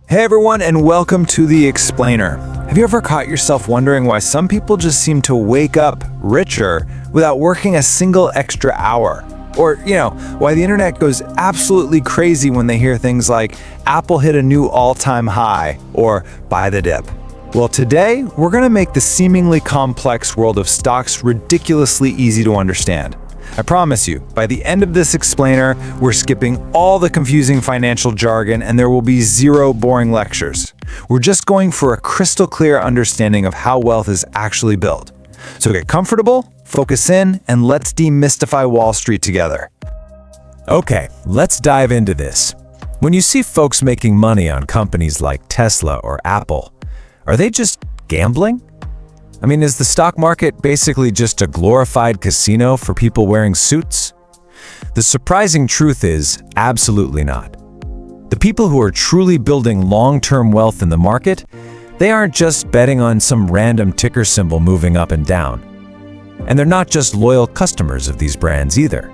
Hey everyone, and welcome to The Explainer. Have you ever caught yourself wondering why some people just seem to wake up richer without working a single extra hour? Or, why the internet goes absolutely crazy when they hear things like Apple hit a new all-time high or buy the dip? Well, today we're going to make the seemingly complex world of stocks ridiculously easy to understand. I promise you, by the end of this explainer, we're skipping all the confusing financial jargon and there will be zero boring lectures. We're just going for a crystal clear understanding of how wealth is actually built. So get comfortable, focus in, and let's demystify Wall Street together. Okay, let's dive into this. When you see folks making money on companies like Tesla or Apple, are they just gambling? I mean, is the stock market basically just a glorified casino for people wearing suits? The surprising truth is, absolutely not. The people who are truly building long-term wealth in the market, they aren't just betting on some random ticker symbol moving up and down. And they're not just loyal customers of these brands either.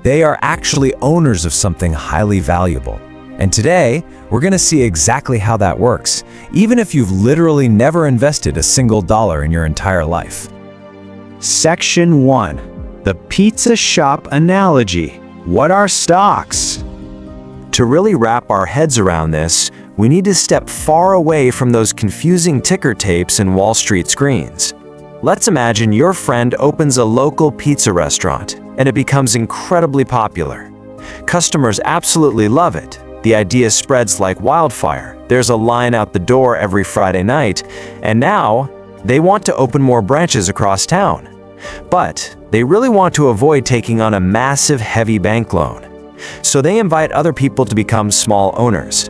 They are actually owners of something highly valuable. And today, we're going to see exactly how that works, even if you've literally never invested a single dollar in your entire life. Section 1. The pizza shop analogy. What are stocks? To really wrap our heads around this, we need to step far away from those confusing ticker tapes and Wall Street screens. Let's imagine your friend opens a local pizza restaurant, and it becomes incredibly popular. Customers absolutely love it. The idea spreads like wildfire. There's a line out the door every Friday night, and now they want to open more branches across town. But they really want to avoid taking on a massive, heavy bank loan. So they invite other people to become small owners.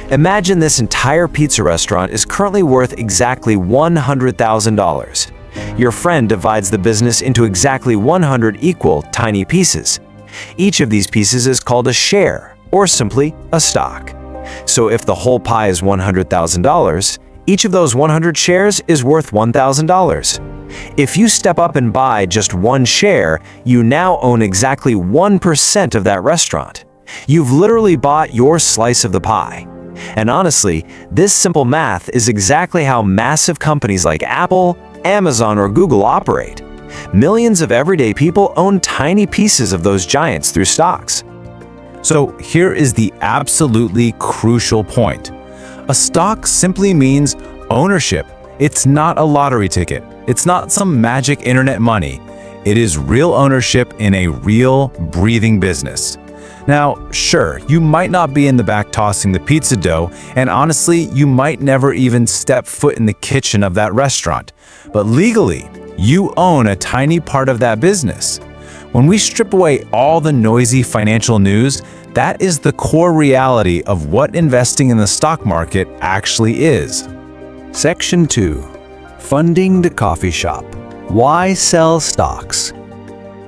Imagine this entire pizza restaurant is currently worth exactly $100,000. Your friend divides the business into exactly 100 equal, tiny pieces. Each of these pieces is called a share, or simply a stock. So if the whole pie is $100,000, each of those 100 shares is worth $1,000. If you step up and buy just one share, you now own exactly 1% of that restaurant. You've literally bought your slice of the pie. And honestly, this simple math is exactly how massive companies like Apple, Amazon, or Google operate. Millions of everyday people own tiny pieces of those giants through stocks. So here is the absolutely crucial point. A stock simply means ownership. It's not a lottery ticket. It's not some magic internet money. It is real ownership in a real, breathing business. Now, sure, you might not be in the back tossing the pizza dough, and honestly, you might never even step foot in the kitchen of that restaurant. But legally, you own a tiny part of that business. When we strip away all the noisy financial news, that is the core reality of what investing in the stock market actually is. Section 2. Funding the coffee shop. Why sell stocks?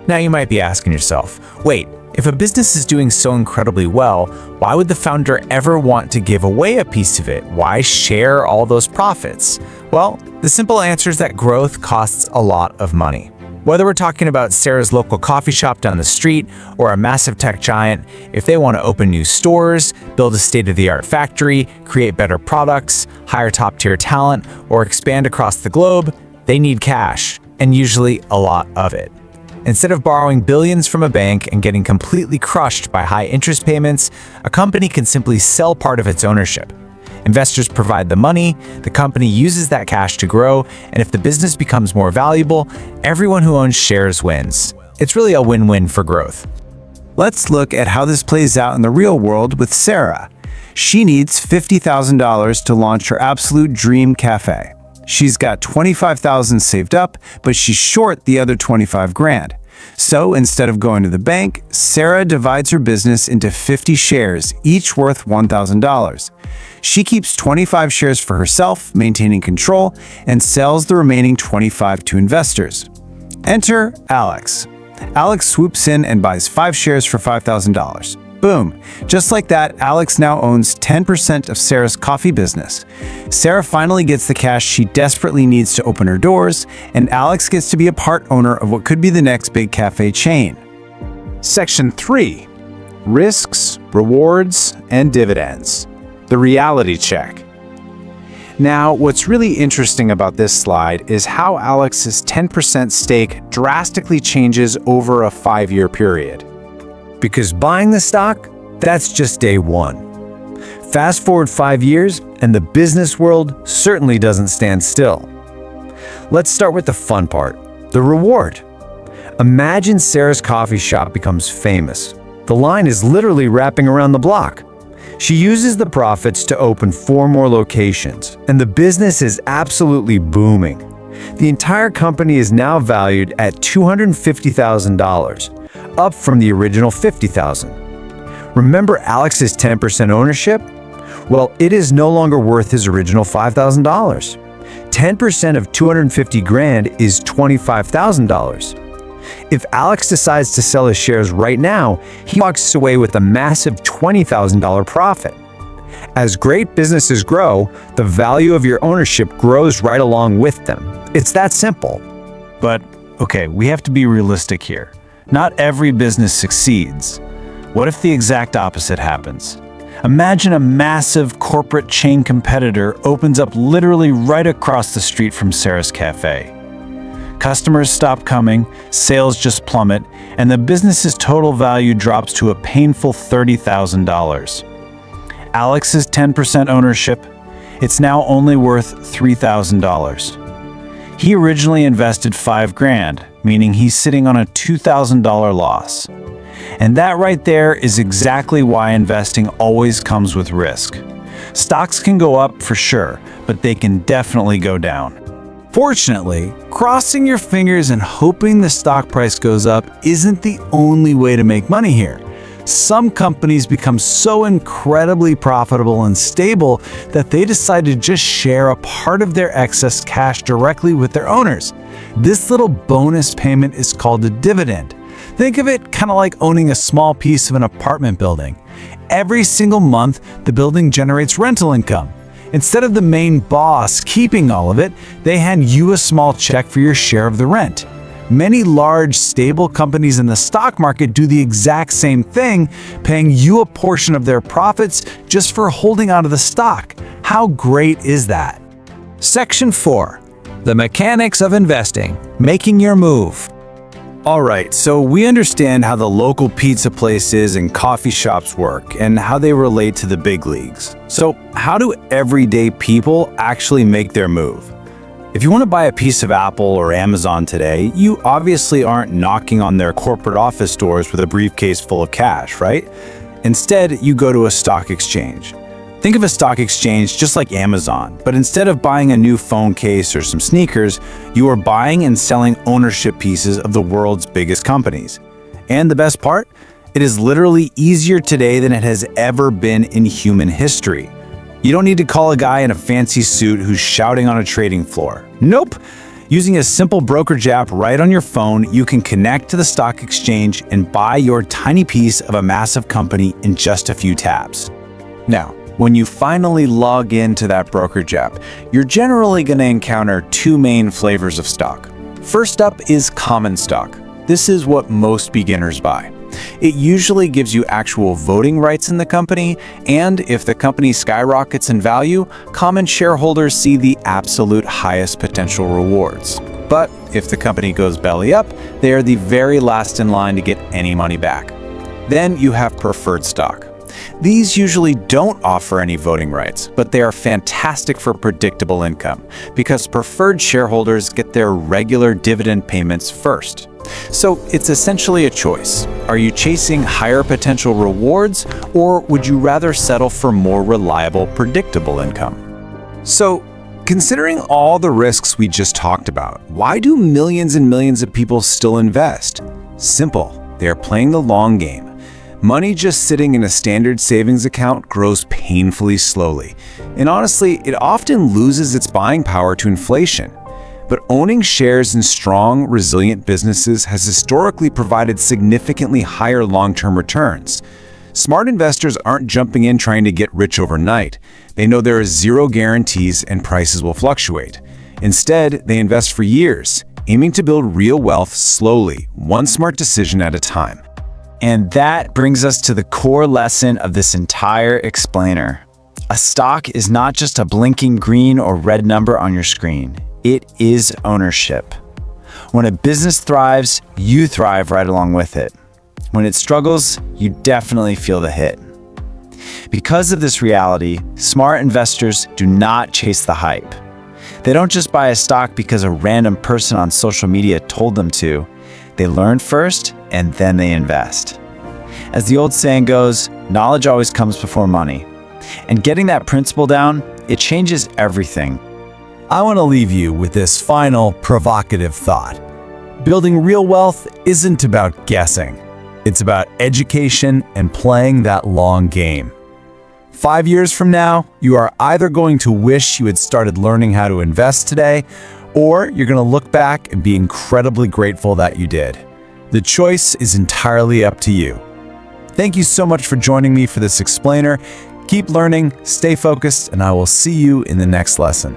Now you might be asking yourself, wait, if a business is doing so incredibly well, why would the founder ever want to give away a piece of it? Why share all those profits? Well, the simple answer is that growth costs a lot of money. Whether we're talking about Sarah's local coffee shop down the street or a massive tech giant, if they want to open new stores, build a state-of-the-art factory, create better products, hire top-tier talent, or expand across the globe, they need cash, and usually a lot of it. Instead of borrowing billions from a bank and getting completely crushed by high interest payments, a company can simply sell part of its ownership. Investors provide the money, the company uses that cash to grow, and if the business becomes more valuable, everyone who owns shares wins. It's really a win-win for growth. Let's look at how this plays out in the real world with Sarah. She needs $50,000 to launch her absolute dream cafe. She's got $25,000 saved up, but she's short the other $25 grand. So instead of going to the bank, Sarah divides her business into 50 shares, each worth $1,000. She keeps 25 shares for herself, maintaining control, and sells the remaining 25 to investors. Enter Alex. Alex swoops in and buys 5 shares for $5,000. Boom. Just like that, Alex now owns 10% of Sarah's coffee business. Sarah finally gets the cash she desperately needs to open her doors, and Alex gets to be a part owner of what could be the next big cafe chain. Section 3. Risks, rewards, and dividends. the reality check. Now, what's really interesting about this slide is how Alex's 10% stake drastically changes over a 5-year period. Because buying the stock, that's just day one. Fast forward 5 years, and the business world certainly doesn't stand still. Let's start with the fun part, the reward. Imagine Sarah's coffee shop becomes famous. The line is literally wrapping around the block. She uses the profits to open 4 more locations, and the business is absolutely booming. The entire company is now valued at $250,000, up from the original $50,000. Remember Alex's 10% ownership? Well, it is no longer worth his original $5,000. 10% of $250,000 is $25,000. If Alex decides to sell his shares right now, he walks away with a massive $20,000 profit. As great businesses grow, the value of your ownership grows right along with them. It's that simple. But, okay, we have to be realistic here. Not every business succeeds. What if the exact opposite happens? Imagine a massive corporate chain competitor opens up literally right across the street from Sarah's cafe. Customers stop coming, sales just plummet, and the business's total value drops to a painful $30,000. Alex's 10% ownership, it's now only worth $3,000. He originally invested $5,000, meaning he's sitting on a $2,000 loss. And that right there is exactly why investing always comes with risk. Stocks can go up for sure, but they can definitely go down. Fortunately, crossing your fingers and hoping the stock price goes up isn't the only way to make money here. Some companies become so incredibly profitable and stable that they decide to just share a part of their excess cash directly with their owners. This little bonus payment is called a dividend. Think of it kind of like owning a small piece of an apartment building. Every single month, the building generates rental income. Instead of the main boss keeping all of it, they hand you a small check for your share of the rent. Many large, stable companies in the stock market do the exact same thing, paying you a portion of their profits just for holding onto the stock. How great is that? Section 4. The mechanics of investing, making your move. All right, so we understand how the local pizza places and coffee shops work and how they relate to the big leagues. So how do everyday people actually make their move? If you want to buy a piece of Apple or Amazon today, you obviously aren't knocking on their corporate office doors with a briefcase full of cash, right? Instead, you go to a stock exchange. Think of a stock exchange just like Amazon, but instead of buying a new phone case or some sneakers, you are buying and selling ownership pieces of the world's biggest companies. And the best part? It is literally easier today than it has ever been in human history. You don't need to call a guy in a fancy suit who's shouting on a trading floor. Nope! Using a simple brokerage app right on your phone, you can connect to the stock exchange and buy your tiny piece of a massive company in just a few taps. Now, when you finally log into that brokerage app, you're generally going to encounter 2 main flavors of stock. First up is common stock. This is what most beginners buy. It usually gives you actual voting rights in the company, and if the company skyrockets in value, common shareholders see the absolute highest potential rewards. But if the company goes belly up, they are the very last in line to get any money back. Then you have preferred stock. These usually don't offer any voting rights, but they are fantastic for predictable income because preferred shareholders get their regular dividend payments first. So it's essentially a choice. Are you chasing higher potential rewards, or would you rather settle for more reliable, predictable income? So, considering all the risks we just talked about, why do millions and millions of people still invest? Simple. They are playing the long game. Money just sitting in a standard savings account grows painfully slowly, and honestly, it often loses its buying power to inflation. But owning shares in strong, resilient businesses has historically provided significantly higher long-term returns. Smart investors aren't jumping in trying to get rich overnight. They know there are zero guarantees and prices will fluctuate. Instead, they invest for years, aiming to build real wealth slowly, one smart decision at a time. And that brings us to the core lesson of this entire explainer. A stock is not just a blinking green or red number on your screen. It is ownership. When a business thrives, you thrive right along with it. When it struggles, you definitely feel the hit. Because of this reality, smart investors do not chase the hype. They don't just buy a stock because a random person on social media told them to. They learn first, and then they invest. As the old saying goes, knowledge always comes before money. And getting that principle down, it changes everything. I want to leave you with this final provocative thought. Building real wealth isn't about guessing. It's about education and playing that long game. 5 years from now, you are either going to wish you had started learning how to invest today, or you're going to look back and be incredibly grateful that you did. The choice is entirely up to you. Thank you so much for joining me for this explainer. Keep learning, stay focused, and I will see you in the next lesson.